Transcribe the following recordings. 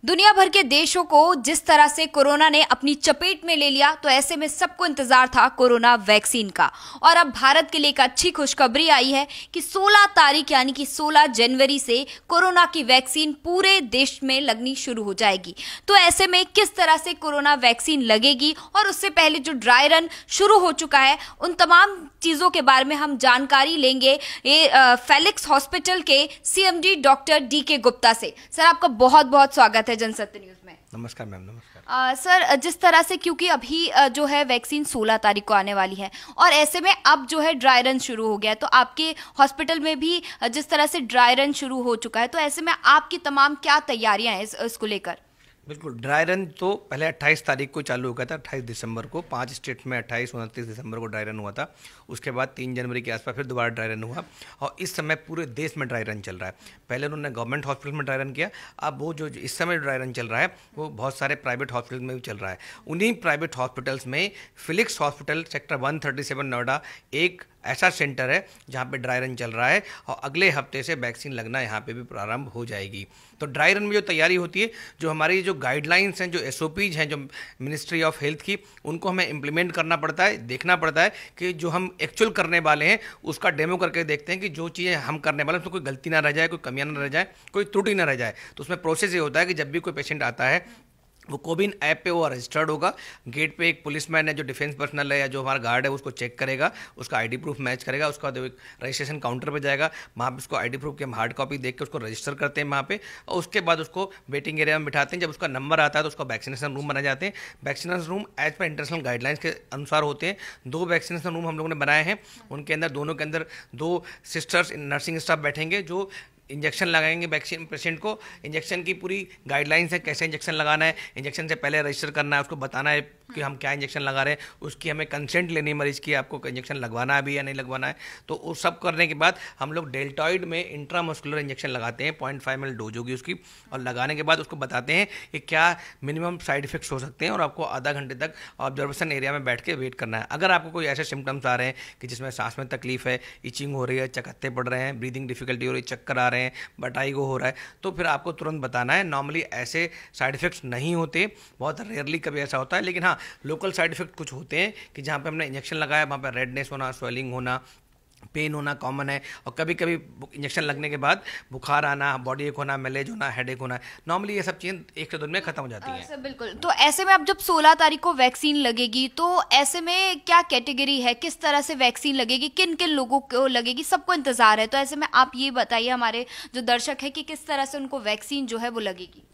दुनिया भर के देशों को जिस तरह से कोरोना ने अपनी चपेट में ले लिया, तो ऐसे में सबको इंतजार था कोरोना वैक्सीन का। और अब भारत के लिए एक अच्छी खुशखबरी आई है कि 16 तारीख यानी कि 16 जनवरी से कोरोना की वैक्सीन पूरे देश में लगनी शुरू हो जाएगी। तो ऐसे में किस तरह से कोरोना वैक्सीन लगेगी और उससे पहले जो ड्राई रन शुरू हो चुका है, उन तमाम चीजों के बारे में हम जानकारी लेंगे ये फेलिक्स हॉस्पिटल के सीएमडी डॉक्टर DK गुप्ता से। सर, आपका बहुत बहुत स्वागत है जनसत्य न्यूज में। नमस्कार मैम। नमस्कार सर, जिस तरह से क्योंकि अभी जो है वैक्सीन 16 तारीख को आने वाली है और ऐसे में अब जो है ड्राई रन शुरू हो गया है, तो आपके हॉस्पिटल में भी जिस तरह से ड्राई रन शुरू हो चुका है, तो ऐसे में आपकी तमाम क्या तैयारियां हैं इसको लेकर? बिल्कुल, ड्राई रन तो पहले 28 तारीख को चालू हो गया था। 28 दिसंबर को 5 स्टेट में 28 29 दिसंबर को ड्राई रन हुआ था। उसके बाद 3 जनवरी के आसपास फिर दोबारा ड्राई रन हुआ और इस समय पूरे देश में ड्राई रन चल रहा है। पहले उन्होंने गवर्नमेंट हॉस्पिटल में ड्राई रन किया, अब वो जो इस समय ड्राई रन चल रहा है वो बहुत सारे प्राइवेट हॉस्पिटल में भी चल रहा है। उन्हीं प्राइवेट हॉस्पिटल्स में फिलिक्स हॉस्पिटल सेक्टर 137 नोएडा एक ऐसा सेंटर है जहाँ पे ड्राई रन चल रहा है और अगले हफ्ते से वैक्सीन लगना यहाँ पे भी प्रारंभ हो जाएगी। तो ड्राई रन में जो तैयारी होती है, जो हमारी जो गाइडलाइंस हैं, जो SOPs हैं, जो मिनिस्ट्री ऑफ हेल्थ की, उनको हमें इम्प्लीमेंट करना पड़ता है। देखना पड़ता है कि जो हम एक्चुअल करने वाले हैं उसका डेमो करके देखते हैं कि जो चीज़ें हम करने वाले हैं उसमें कोई गलती ना रह जाए, कोई कमियाँ ना रह जाए, कोई त्रुटि ना रह जाए। तो उसमें प्रोसेस ये होता है कि जब भी कोई पेशेंट आता है वो कोविन ऐप पे वो रजिस्टर्ड होगा। गेट पे एक पुलिसमैन है जो डिफेंस पर्सनल है या जो हमारा गार्ड है उसको चेक करेगा, उसका ID प्रूफ मैच करेगा। उसके बाद एक रजिस्ट्रेशन काउंटर पे जाएगा, वहाँ पे उसको ID प्रूफ की हम हार्ड कॉपी देख के उसको रजिस्टर करते हैं वहाँ पे, और उसके बाद उसको वेटिंग एरिया में बिठाते हैं। जब उसका नंबर आता है तो उसका वैक्सीनेशन रूम बनाए जाते हैं। Vaccination room as per international guidelines के अनुसार होते हैं। 2 वैक्सीनेशन रूम हम लोगों ने बनाए हैं। उनके अंदर दोनों के अंदर 2 सिस्टर्स नर्सिंग स्टाफ बैठेंगे जो इंजेक्शन लगाएंगे वैक्सीन पेशेंट को। इंजेक्शन की पूरी गाइडलाइंस है, कैसे इंजेक्शन लगाना है, इंजेक्शन से पहले रजिस्टर करना है, उसको बताना है कि हम क्या इंजेक्शन लगा रहे हैं, उसकी हमें कंसेंट लेनी है मरीज की, आपको इंजेक्शन लगवाना है भी या नहीं लगवाना है। तो वो सब करने के बाद हम लोग डेल्टॉइड में इंट्रामस्कुलर इंजेक्शन लगाते हैं, 0.5 ml डोज होगी उसकी, और लगाने के बाद उसको बताते हैं कि क्या मिनिमम साइड इफेक्ट्स हो सकते हैं और आपको आधा घंटे तक ऑब्जर्वेशन एरिया में बैठ के वेट करना है। अगर आपको कोई ऐसे सिम्टम्स आ रहे हैं कि जिसमें सांस में तकलीफ है, इचिंग हो रही है, चकत्ते पड़ रहे हैं, ब्रीदिंग डिफिकल्टी हो रही है, चक्कर आ रहे हैं, बटाईगो हो रहा है, तो फिर आपको तुरंत बताना है। नॉर्मली ऐसे साइड इफेक्ट्स नहीं होते, बहुत रेयरली कभी ऐसा होता है, लेकिन हाँ लोकल साइड इफेक्ट कुछ होते हैं कि जहाँ पे हमने इंजेक्शन लगाया वहाँ पे रेडनेस होना, स्वेलिंग होना, पेन होना कॉमन है। और कभी कभी इंजेक्शन लगने के बाद बुखार आना, बॉडी एक होना, मैलेज होना, हेडेक होना, नॉर्मली ये सब चीज़ें 1 से 2 दिन में खत्म हो जाती हैं। सर बिल्कुल। तो ऐसे में अब जब 16 तारीख को वैक्सीन लगेगी, तो ऐसे में क्या कैटेगरी है, किस तरह से वैक्सीन लगेगी, किन किन लोगों को लगेगी, सबको इंतजार है। तो ऐसे में आप ये बताइए हमारे जो दर्शक है कि किस तरह से उनको वैक्सीन जो है वो लगेगी।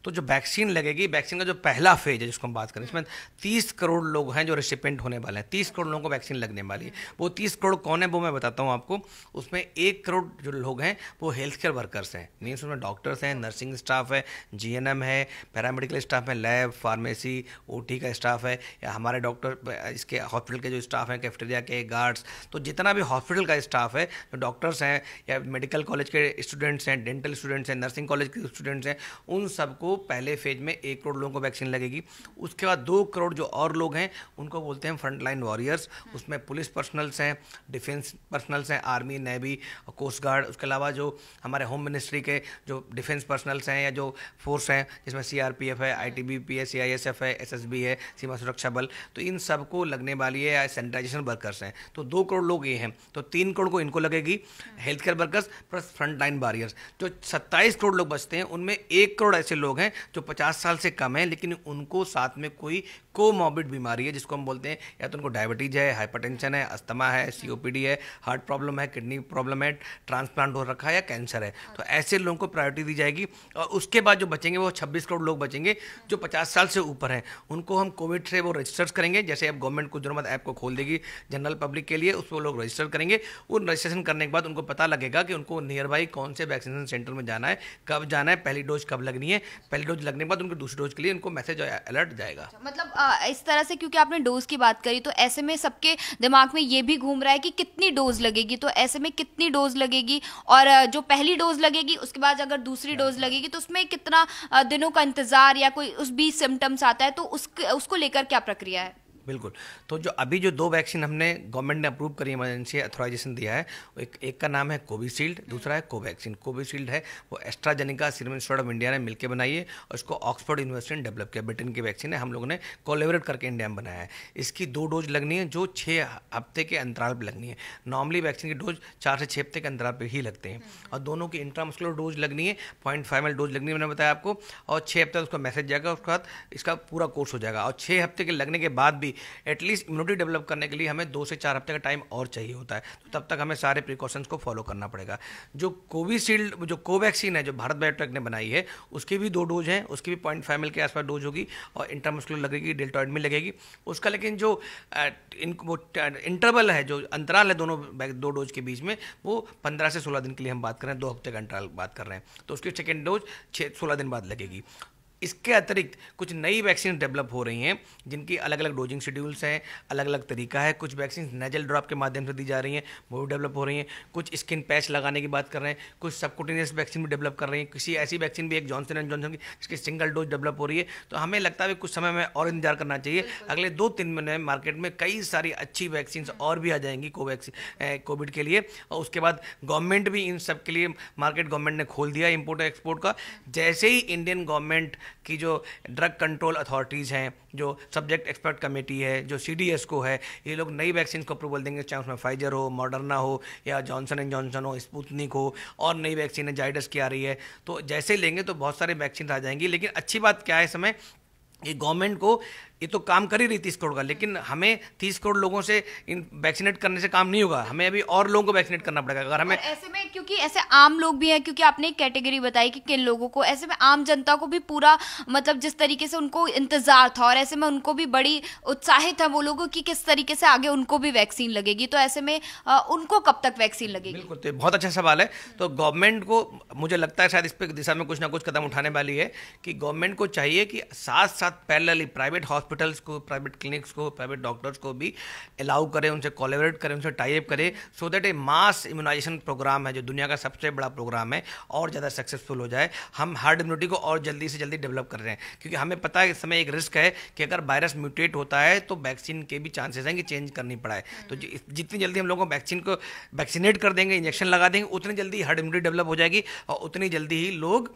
तो जो वैक्सीन लगेगी, वैक्सीन का जो पहला फेज है जिसको हम बात करें, इसमें 30 करोड़ लोग हैं जो रेसिपिएंट होने वाले हैं। 30 करोड़ लोगों को वैक्सीन लगने वाली है। वो 30 करोड़ कौन है वो मैं बताता हूँ आपको। उसमें 1 करोड़ जो लोग हैं वो हेल्थ केयर वर्कर्स हैं, मीन्स उसमें डॉक्टर्स हैं, नर्सिंग स्टाफ है, GNM है, पैरामेडिकल स्टाफ है, लैब, फार्मेसी, OT का स्टाफ है, या हमारे डॉक्टर इसके हॉस्पिटल के जो स्टाफ हैं, कैफेटेरिया के गार्ड्स, तो जितना भी हॉस्पिटल का स्टाफ है, जो डॉक्टर्स हैं या मेडिकल कॉलेज के स्टूडेंट्स हैं, डेंटल स्टूडेंट्स हैं, नर्सिंग कॉलेज के स्टूडेंट्स हैं, उन सबको पहले फेज में 1 करोड़ लोगों को वैक्सीन लगेगी। उसके बाद 2 करोड़ जो और लोग हैं उनको बोलते हैं फ्रंटलाइन वॉरियर्स। उसमें पुलिस पर्सनल्स हैं, डिफेंस पर्सनल्स हैं, आर्मी, नेवी और कोस्ट गार्ड। उसके अलावा जो हमारे होम मिनिस्ट्री के जो डिफेंस पर्सनल्स हैं या जो फोर्स हैं, जिसमें CRPF है, ITBP है, CISF है, SSB है, सीमा सुरक्षा बल, तो इन सबको लगने वाली है। या सैनिटाइजेशन वर्कर्स हैं, तो 2 करोड़ लोग ये हैं, तो 3 करोड़ को इनको लगेगी, health care workers plus frontline warriors. जो 27 करोड़ लोग बचते हैं उनमें 1 करोड़ ऐसे लोग हैं जो 50 साल से कम है, लेकिन उनको साथ में कोई कोमॉर्बिड बीमारी है, जिसको हम बोलते हैं या तो उनको डायबिटीज है, हाइपरटेंशन है, अस्थमा है, COPD है, हार्ट प्रॉब्लम है, किडनी प्रॉब्लम है, ट्रांसप्लांट हो रखा है या कैंसर है। तो ऐसे लोगों को प्रायोरिटी दी जाएगी। और उसके बाद जो बचेंगे वो 26 करोड़ लोग बचेंगे जो 50 साल से ऊपर हैं। उनको हम कोविड से वो रजिस्टर्स करेंगे। जैसे अब गवर्नमेंट कुछ दिनों बाद ऐप को खोल देगी जनरल पब्लिक के लिए, उस पर लोग रजिस्टर करेंगे। उन रजिस्ट्रेशन करने के बाद उनको पता लगेगा कि उनको नियर बाई कौन से वैक्सीनेशन सेंटर में जाना है, कब जाना है, पहली डोज कब लगनी है। पहली डोज लगने के बाद उनको दूसरी डोज के लिए उनको मैसेज अलर्ट जाएगा। मतलब इस तरह से, क्योंकि आपने डोज की बात करी, तो ऐसे में सबके दिमाग में ये भी घूम रहा है कि कितनी डोज लगेगी। तो ऐसे में कितनी डोज लगेगी, और जो पहली डोज लगेगी उसके बाद अगर दूसरी डोज लगेगी तो उसमें कितना दिनों का इंतजार, या कोई उस बीच सिम्टम्स आता है, तो उसको लेकर क्या प्रक्रिया है? बिल्कुल। तो जो अभी जो 2 वैक्सीन हमने गवर्नमेंट ने अप्रूव करी, इमरजेंसी अथॉराइजेशन दिया है, वो एक का नाम है कोविशील्ड, दूसरा है कोवैक्सीन। कोविशील्ड है वो AstraZeneca serum institute of India ने मिलकर बनाई है और इसको ऑक्सफोर्ड यूनिवर्सिटी ने डेवलप किया। ब्रिटेन की वैक्सीन है, हम लोगों ने कोलैबोरेट करके इंडिया में बनाया है। इसकी 2 डोज लगनी है जो 6 हफ्ते के अंतराल पर लगनी है। नॉर्मली वैक्सीन की डोज 4 से 6 हफ्ते के अंतराल पर ही लगते हैं और दोनों की इंट्रामस्कुलर डोज लगनी है, 0.5 ml डोज लगनी है, मैंने बताया आपको। और 6 हफ्ते उसका मैसेज जाएगा, उसके बाद इसका पूरा कोर्स हो जाएगा। और 6 हफ्ते के लगने के बाद भी एटलीस्ट इम्यूनिटी डेवलप करने के लिए हमें 2 से 4 हफ्ते का टाइम और चाहिए होता है। तो तब तक हमें सारे प्रिकॉशंस को फॉलो करना पड़ेगा। जो कोविशील्ड, जो कोवैक्सीन है जो भारत बायोटेक ने बनाई है, उसकी भी 2 डोज हैं, उसकी भी 0.5 ml के आसपास डोज होगी और इंट्रामस्कुलर लगेगी, डेल्टॉइड में लगेगी उसका। लेकिन जो इंटरवल है, जो अंतराल है दोनों 2 डोज के बीच में, वो 15 से 16 दिन के लिए हम बात कर रहे हैं, 2 हफ्ते का अंतराल बात कर रहे हैं। तो उसकी सेकेंड डोज 16 दिन बाद लगेगी। इसके अतिरिक्त कुछ नई वैक्सीन डेवलप हो रही हैं जिनकी अलग अलग डोजिंग शेड्यूल्स हैं, अलग अलग तरीका है। कुछ वैक्सीन नेजल ड्रॉप के माध्यम से दी जा रही हैं, वो भी डेवलप हो रही हैं। कुछ स्किन पैच लगाने की बात कर रहे हैं, कुछ सबकुटेनियस वैक्सीन भी डेवलप कर रही हैं। किसी ऐसी वैक्सीन भी एक जॉनसन एंड जॉनसन की जिसकी सिंगल डोज डेवलप हो रही है। तो हमें लगता है कुछ समय में और इंतजार करना चाहिए। अगले 2-3 महीने में मार्केट में कई सारी अच्छी वैक्सीन और भी आ जाएंगी कोविड के लिए। और उसके बाद गवर्नमेंट भी इन सब के लिए मार्केट गवर्नमेंट ने खोल दिया इम्पोर्ट एक्सपोर्ट का। जैसे ही इंडियन गवर्नमेंट की जो ड्रग कंट्रोल अथॉरिटीज़ हैं, जो सब्जेक्ट एक्सपर्ट कमेटी है, जो CDSCO है, ये लोग नई वैक्सीन को अप्रूवल देंगे, चाहे उसमें फाइजर हो, मॉडर्ना हो या जॉनसन एंड जॉनसन हो, स्पुतनिक हो, और नई वैक्सीन है जाइडस की आ रही है। तो जैसे ही लेंगे तो बहुत सारे वैक्सीन आ जाएंगी। लेकिन अच्छी बात क्या है इस समय, ये गवर्नमेंट को ये तो काम कर ही रही 30 करोड़ का, लेकिन हमें 30 करोड़ लोगों से इन वैक्सीनेट करने से काम नहीं होगा, हमें अभी और लोगों को वैक्सीनेट करना पड़ेगा। अगर हमें ऐसे में, क्योंकि ऐसे आम लोग भी हैं, क्योंकि आपने एक कैटेगरी बताई कि किन लोगों को, ऐसे में आम जनता को भी पूरा मतलब जिस तरीके से उनको इंतजार था, और ऐसे में उनको भी बड़ी उत्साहित है वो लोगों की किस तरीके से आगे उनको भी वैक्सीन लगेगी। तो ऐसे में उनको कब तक वैक्सीन लगेगी? बिल्कुल, तो बहुत अच्छा सवाल है। तो गवर्नमेंट को, मुझे लगता है शायद इस पर दिशा में कुछ ना कुछ कदम उठाने वाली है कि गवर्नमेंट को चाहिए कि साथ साथ पैरेलली प्राइवेट हॉस्पिटल्स को, प्राइवेट क्लिनिक्स को, प्राइवेट डॉक्टर्स को भी अलाउ करें, उनसे कोलैबोरेट करें, उनसे टाई अप करें, so that a mass immunisation programme है जो दुनिया का सबसे बड़ा प्रोग्राम है और ज़्यादा सक्सेसफुल हो जाए। हम हार्ड इम्यूनिटी को और जल्दी से जल्दी डेवलप कर रहे हैं, क्योंकि हमें पता है इस समय एक रिस्क है कि अगर वायरस म्यूटेट होता है तो वैक्सीन के भी चांसेस हैं कि चेंज करनी पड़े। तो जितनी जल्दी हम लोगों को वैक्सीन को वैक्सीनेट कर देंगे, इंजेक्शन लगा देंगे, उतनी जल्दी हार्ड इम्यूनिटी डेवलप हो जाएगी और उतनी जल्दी ही लोग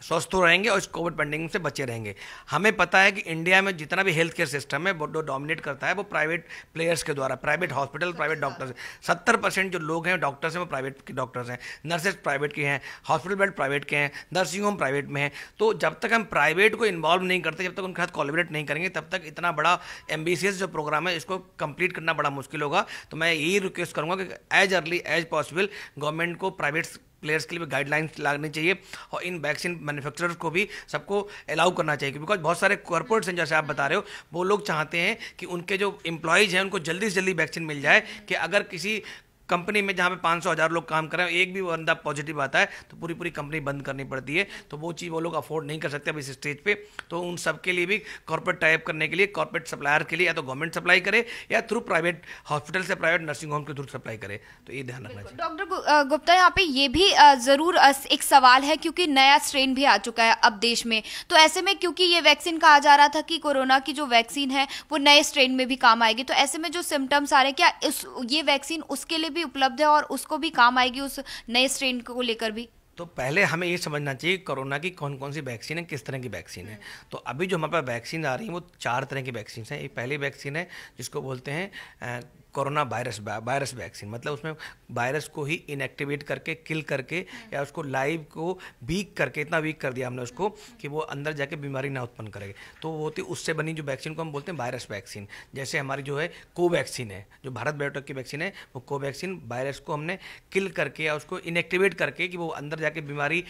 स्वस्थ हो रहेंगे और इस कोविड पेंडेमिक से बचे रहेंगे। हमें पता है कि इंडिया में जितना भी हेल्थ केयर सिस्टम है वो डोमिनेट करता है वो प्राइवेट प्लेयर्स के द्वारा, प्राइवेट हॉस्पिटल, प्राइवेट डॉक्टर्स। 70% जो लोग हैं डॉक्टर्स हैं वो प्राइवेट के डॉक्टर्स हैं, नर्सेज प्राइवेट के हैं, हॉस्पिटल बेड प्राइवेट के हैं, नर्सिंग होम प्राइवेट में हैं। तो जब तक हम प्राइवेट को इन्वॉल्व नहीं करते, जब तक उनके साथ कोलैबोरेट नहीं करेंगे, तब तक इतना बड़ा एम्बिशियस जो प्रोग्राम है इसको कंप्लीट करना बड़ा मुश्किल होगा। तो मैं यही रिक्वेस्ट करूँगा कि as early as possible government को प्राइवेट प्लेयर्स के लिए भी गाइडलाइंस लागनी चाहिए और इन वैक्सीन मैन्युफैक्चरर्स को भी सबको अलाउ करना चाहिए। बिकॉज बहुत सारे कॉर्पोरेट्स हैं, जैसे आप बता रहे हो, वो लोग चाहते हैं कि उनके जो एम्प्लॉयज़ हैं उनको जल्दी से जल्दी वैक्सीन मिल जाए, कि अगर किसी कंपनी में जहाँ पे 500,000 लोग काम कर रहे हैं, एक भी बंदा पॉजिटिव आता है तो पूरी पूरी कंपनी बंद करनी पड़ती है। तो वो चीज़ वो लोग अफोर्ड नहीं कर सकते अब इस स्टेज पे। तो उन सब के लिए भी कॉर्पोरेट टाइप करने के लिए कॉर्पोरेट सप्लायर के लिए या तो गवर्नमेंट सप्लाई करे या थ्रू प्राइवेट हॉस्पिटल से, प्राइवेट नर्सिंग होम के थ्रू सप्लाई करे। तो ये ध्यान रखना चाहिए। डॉक्टर गुप्ता, यहाँ पे ये भी ज़रूर एक सवाल है, क्योंकि नया स्ट्रेन भी आ चुका है अब देश में। तो ऐसे में, क्योंकि ये वैक्सीन कहा जा रहा था कि कोरोना की जो वैक्सीन है वो नए स्ट्रेन में भी काम आएगी, तो ऐसे में जो सिम्टम्स आ रहे हैं, क्या ये वैक्सीन उसके लिए भी उपलब्ध है और उसको भी काम आएगी उस नए स्ट्रेन को लेकर भी? तो पहले हमें ये समझना चाहिए कोरोना की कौन कौन सी वैक्सीन है, किस तरह की वैक्सीन है। तो अभी जो हमारे पास वैक्सीन आ रही है वो 4 तरह की वैक्सीन है। एक पहली वैक्सीन है जिसको बोलते हैं कोरोना वायरस वैक्सीन, मतलब उसमें वायरस को ही इनएक्टिवेट करके, किल करके, या उसको लाइव को वीक करके, इतना वीक कर दिया हमने उसको कि वो अंदर जाके बीमारी ना उत्पन्न करेगी। तो वो होती उससे बनी जो वैक्सीन को हम बोलते हैं वायरस वैक्सीन। जैसे हमारी जो है कोवैक्सीन है, जो भारत बायोटेक की वैक्सीन है, वो कोवैक्सीन वायरस को हमने किल करके या उसको इनएक्टिवेट करके कि वो अंदर जाके बीमारी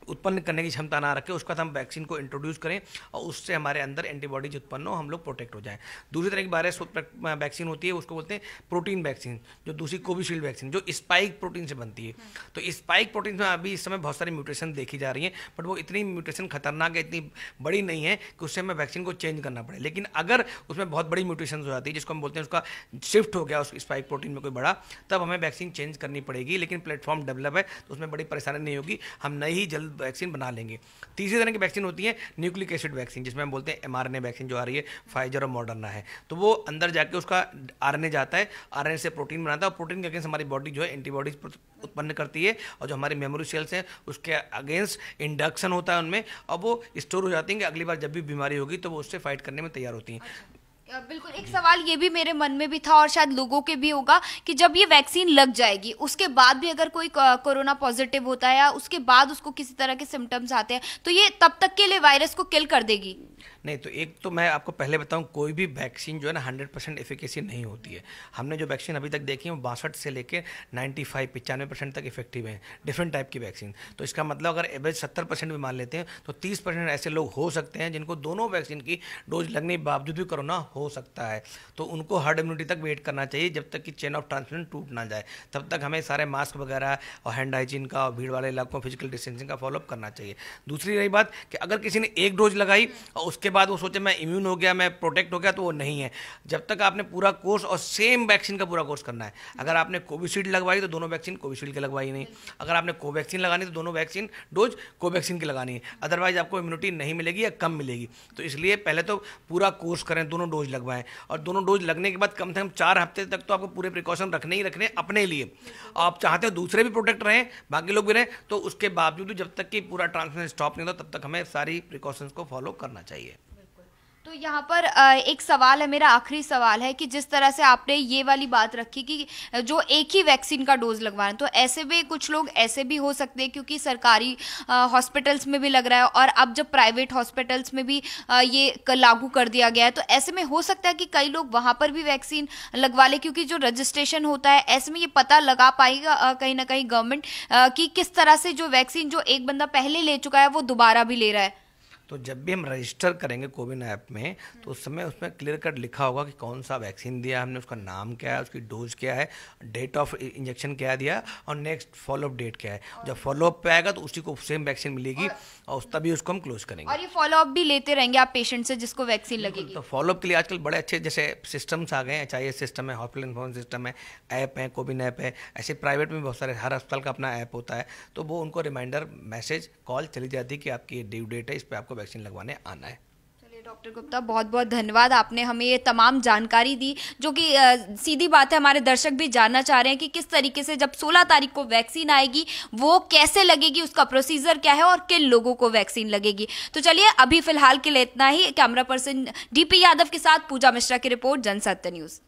उत्पन्न करने की क्षमता ना रखे, उसका हम वैक्सीन को इंट्रोड्यूस करें और उससे हमारे अंदर एंटीबॉडीज उत्पन्न हो, हम लोग प्रोटेक्ट हो जाएं। दूसरी तरह की वायरस वैक्सीन होती है, उसको बोलते हैं प्रोटीन वैक्सीन, जो दूसरी कोविशील्ड वैक्सीन जो स्पाइक प्रोटीन से बनती है। तो स्पाइक प्रोटीन में अभी इस समय बहुत सारी म्यूटेशन देखी जा रही हैं, बट वो इतनी म्यूटेशन खतरनाक है, इतनी बड़ी नहीं है कि उससे हमें वैक्सीन को चेंज करना पड़े। लेकिन अगर उसमें बहुत बड़ी म्यूटेशन हो जाती है, जिसको हम बोलते हैं उसका शिफ्ट हो गया उस स्पाइक प्रोटीन में कोई बड़ा, तब हमें वैक्सीन चेंज करनी पड़ेगी। लेकिन प्लेटफॉर्म डेवलप है तो उसमें बड़ी परेशानी नहीं होगी। हम नई ही जल्द वैक्सीन बना लेंगे। तीसरी तरह की वैक्सीन होती है न्यूक्लिक एसिड वैक्सीन, जिसमें हम बोलते हैं mRNA वैक्सीन जो आ रही है फाइजर और मॉडर्ना है। तो वो अंदर जाके उसका RNA जाता है, RNA से प्रोटीन बनाता है और प्रोटीन के अगेंस्ट हमारी बॉडी जो है एंटीबॉडीज उत्पन्न करती है और जो हमारी मेमोरी सेल्स हैं उसके अगेंस्ट इंडक्शन होता है उनमें, और वो स्टोर हो जाती हैं कि अगली बार जब भी बीमारी होगी तो वो उससे फाइट करने में तैयार होती हैं। बिल्कुल। एक सवाल ये भी मेरे मन में भी था और शायद लोगों के भी होगा कि जब ये वैक्सीन लग जाएगी उसके बाद भी अगर कोई कोरोना पॉजिटिव होता है या उसके बाद उसको किसी तरह के सिम्टम्स आते हैं तो ये तब तक के लिए वायरस को किल कर देगी? नहीं, तो एक तो मैं आपको पहले बताऊं, कोई भी वैक्सीन जो है ना 100% एफिकेसी नहीं होती है। हमने जो वैक्सीन अभी तक देखी है वो 62 से लेकर 95-95% तक इफेक्टिव हैं, डिफरेंट टाइप की वैक्सीन। तो इसका मतलब अगर एवरेज 70% भी मान लेते हैं तो 30% ऐसे लोग हो सकते हैं जिनको दोनों वैक्सीन की डोज लगने के बावजूद भी कोरोना हो सकता है। तो उनको हर्ड इम्यूनिटी तक वेट करना चाहिए जब तक कि चेन ऑफ ट्रांसमिशन टूट ना जाए। तब तक हमें सारे मास्क वगैरह और हैंड हाइजीन का और भीड़ वाले इलाकों फिजिकल डिस्टेंसिंग का फॉलोअप करना चाहिए। दूसरी रही बात कि अगर किसी ने एक डोज लगाई और उसके बाद वो सोचे मैं इम्यून हो गया, मैं प्रोटेक्ट हो गया, तो वो नहीं है। जब तक आपने पूरा कोर्स और सेम वैक्सीन का पूरा कोर्स करना है। अगर आपने कोविशील्ड लगवाई तो दोनों वैक्सीन कोविशील्ड की लगवाई नहीं, अगर आपने कोवैक्सीन लगानी तो दोनों वैक्सीन डोज कोवैक्सीन की लगानी है, अदरवाइज आपको इम्यूनिटी नहीं मिलेगी या कम मिलेगी। तो इसलिए पहले तो पूरा कोर्स करें, दोनों डोज लगवाएं, और दोनों डोज लगने के बाद कम से कम 4 हफ्ते तक तो आपको पूरे प्रिकॉशन रखने ही रखने अपने लिए। आप चाहते हो दूसरे भी प्रोटेक्ट रहें, बाकी लोग भी रहें, तो उसके बावजूद जब तक कि पूरा ट्रांसमिशन स्टॉप नहीं होता तब तक हमें सारी प्रिकॉशंस को फॉलो करना चाहिए। तो यहाँ पर एक सवाल है, मेरा आखिरी सवाल है कि जिस तरह से आपने ये वाली बात रखी कि जो एक ही वैक्सीन का डोज लगवाना, तो ऐसे में कुछ लोग ऐसे भी हो सकते हैं क्योंकि सरकारी हॉस्पिटल्स में भी लग रहा है और अब जब प्राइवेट हॉस्पिटल्स में भी ये लागू कर दिया गया है, तो ऐसे में हो सकता है कि कई लोग वहाँ पर भी वैक्सीन लगवा ले, क्योंकि जो रजिस्ट्रेशन होता है ऐसे में ये पता लगा पाएगा कहीं ना कहीं गवर्नमेंट कि किस तरह से जो वैक्सीन जो एक बंदा पहले ले चुका है वो दोबारा भी ले रहा है। तो जब भी हम रजिस्टर करेंगे कोविन ऐप में तो उस समय उसमें क्लियर कट लिखा होगा कि कौन सा वैक्सीन दिया हमने, उसका नाम क्या है, उसकी डोज क्या है, डेट ऑफ इंजेक्शन क्या दिया और नेक्स्ट फॉलोअप डेट क्या है। जब फॉलोअप पे आएगा तो उसी को सेम वैक्सीन मिलेगी और तभी उसको हम क्लोज करेंगे। और ये फॉलोअप भी लेते रहेंगे आप पेशेंट से जिसको वैक्सीन लगेगी? तो फॉलोअप के लिए आजकल बड़े अच्छे जैसे सिस्टम्स आ गए हैं, HIS सिस्टम है, हॉस्पिटल इन्फॉर्मेशन सिस्टम है, ऐप है, कोविन ऐप है। ऐसे प्राइवेट में बहुत सारे, हर अस्पताल का अपना ऐप होता है, तो वो उनको रिमाइंडर मैसेज कॉल चली जाती है कि आपकी ये ड्यू डेट है, इस पर आपको वैक्सीन लगवाने आना है। चलिए डॉक्टर गुप्ता, बहुत बहुत धन्यवाद, आपने हमें ये तमाम जानकारी दी जो कि सीधी बात है हमारे दर्शक भी जानना चाह रहे हैं कि किस तरीके से जब 16 तारीख को वैक्सीन आएगी वो कैसे लगेगी, उसका प्रोसीजर क्या है और किन लोगों को वैक्सीन लगेगी। तो चलिए अभी फिलहाल के लिए इतना ही। कैमरा पर्सन DP यादव के साथ पूजा मिश्रा की रिपोर्ट, जनसत्य न्यूज।